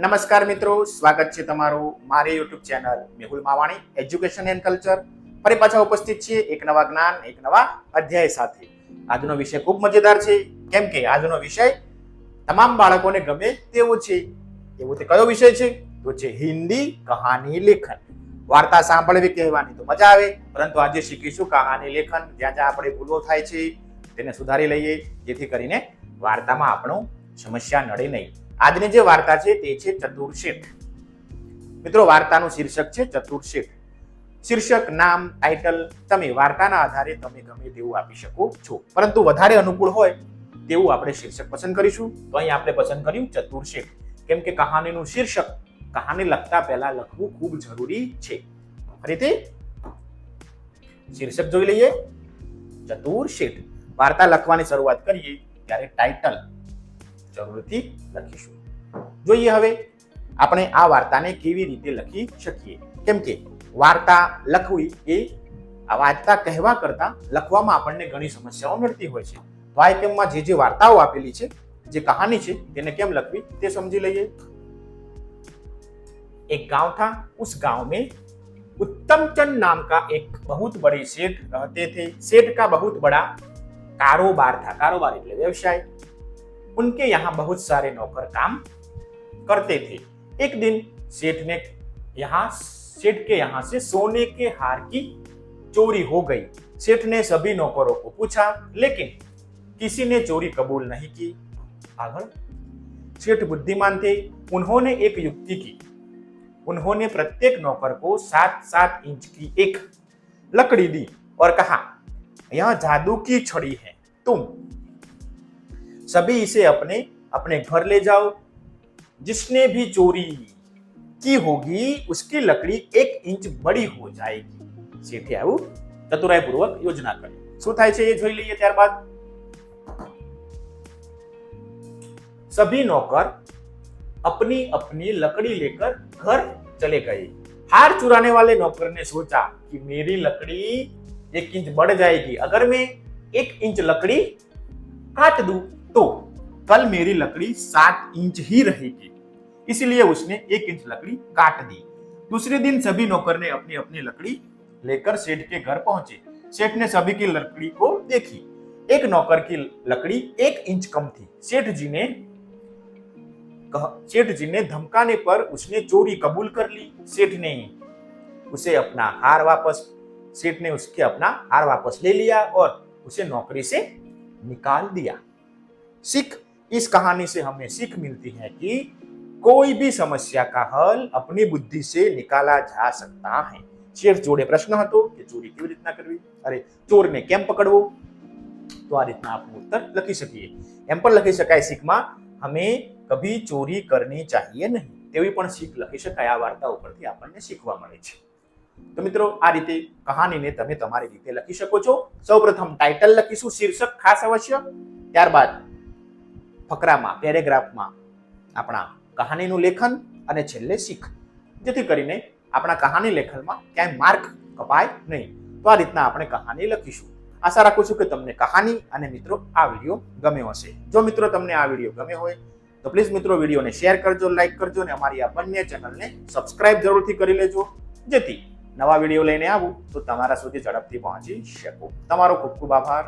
નમસ્કાર મિત્રો, સ્વાગત છે તમારું મારી YouTube channel Mehul Mavani education and culture. ફરી પાછા ઉપસ્થિત છીએ એક નવા જ્ઞાન, એક નવા અધ્યાય સાથે. આજનો વિષય ખૂબ મજેદાર છે, કેમ કે આજનો વિષય તમામ બાળકોને ગમે તેવો છે. એવો તે કયો વિષય છે? તો છે હિન્દી કહાની લેખન. વાર્તા સાંભળવી કહેવાની તો મજા આવે, પરંતુ આજે શીખીશું કહાની લેખન. જ્યાં જ્યાં આપણે ભૂલો થાય છે તેને સુધારી લઈએ, જેથી કરીને વાર્તામાં આપણું સમસ્યા નડે નહીં. આજની જે વાર્તા છે તે છે ચતુર શેઠ. મિત્રો, વાર્તાનું શીર્ષક છે ચતુર શેઠ. શીર્ષક, નામ, ટાઇટલ તમે વાર્તાના આધારે તમે ગમે તેવું આપી શકો છો, પરંતુ વધારે અનુકૂળ હોય તેવું આપણે શીર્ષક પસંદ કરીશું. તો અહીં આપણે પસંદ કર્યું ચતુર શેઠ, કેમ કે કહાનીનું શીર્ષક કહાની લખતા પહેલા લખવું ખૂબ જરૂરી છે. ફરીથી શીર્ષક જોઈ લઈએ, ચતુર શેઠ. વાર્તા લખવાની શરૂઆત કરીએ ત્યારે ટાઇટલ જરૂરથી લખીશું. જોઈએ હવે આપણે આ વાર્તાને કેવી રીતે લખી શકીએ, કેમ કે વાર્તા લખવી એ વાર્તા કહેવા કરતા લખવામાં આપણને ઘણી સમસ્યાઓ નડતી હોય છે. તો આ એકમમાં જે વાર્તાઓ આપેલી છે, જે કહાની છે, તેને કેમ લખવી તે સમજી લઈએ. एक गांव था, उस गांव में उत्तमचंद नाम का एक बहुत बड़े सेठ रहते थे. सेठ का बहुत बड़ा कारोबार था. कारोबार એટલે व्यवसाय. उनके यहाँ बहुत सारे नौकर काम करते थे. एक दिन सेठ के यहाँ से सोने के हार की चोरी हो गई. सेठ ने सभी नौकरों को पूछा, लेकिन किसी ने चोरी कबूल नहीं की. आगे सेठ बुद्धिमान थे. उन्होंने एक युक्ति की. उन्होंने प्रत्येक नौकर को 7-7 इंच की एक लकड़ी दी और कहा, यह जादू की छड़ी है, तुम सभी इसे अपने अपने घर ले जाओ. जिसने भी चोरी की होगी उसकी लकड़ी 1 इंच बड़ी हो जाएगी. सेठे आવું ચતુરાઈપૂર્વક યોજના કરી. શું થાય છે એ જોઈ લઈએ. ત્યારબાદ सभी नौकर अपनी अपनी लकड़ी लेकर घर चले गए. हार चुराने वाले नौकर ने सोचा कि मेरी लकड़ी 1 इंच बढ़ जाएगी. अगर मैं 1 इंच लकड़ी काट दूं तो कल मेरी लकड़ी 7 इंच ही रहेगी. इसलिए उसने 1 इंच लकड़ी काट दी. दूसरे दिन सभी नौकर ने अपनी अपनी लकड़ी लेकर सेठ के घर पहुंचे. सेठ ने सभी की लकड़ी को देखी. एक नौकर की लकड़ी 1 इंच कम थी. सेठ जी ने धमकाने पर उसने चोरी कबूल कर ली. सेठ ने उसके अपना हार वापस ले लिया और उसे नौकरी से निकाल दिया. सीख, इस कहानी से हमें सीख मिलती है कि कोई भी समस्या का हल अपनी बुद्धि से निकाला जा सकता है. शेठ जोड़े प्रश्न હતો કે ચોરી કેવી રીતના કરવી, અરે ચોરને કેમ પકડવો. તો આ રીતના આપણે ઉત્તર લખી શકીએ. એમ પણ લખી શકાય, શીખમાં हमें कभी चोरी करनी चाहिए नहीं, તેવી પણ શીખ લખી શકાય. આ વાર્તા ઉપરથી આપણને શીખવા મળે છે. તો મિત્રો, આ રીતે કહાનીને તમે તમારી રીતે લખી શકો છો. સૌપ્રથમ ટાઇટલ લખીશું, શીર્ષક ખાસ અવશ્ય. ત્યારબાદ ફકરામાં, પેરેગ્રાફમાં આપણા કહાનીનું લેખન અને છેલ્લે શીખ, જેથી કરીને આપણા કહાની લેખનમાં ક્યાંય માર્ક કપાય નહીં. તો આ રીતના આપણે કહાની લખીશું. આશા રાખું છું કે તમને કહાની અને મિત્રો આ વિડીયો ગમ્યો હશે. જો મિત્રો તમને આ વિડીયો ગમ્યો હોય તો પ્લીઝ મિત્રો વિડીયોને શેર કરજો, લાઈક કરજો અને અમારી આ બંને ચેનલને સબસ્ક્રાઇબ જરૂરથી કરી લેજો, જેથી નવા વિડીયો લઈને આવું તો તમારા સુધી ઝડપથી પહોંચી શકું. તમારો ખૂબ ખૂબ આભાર.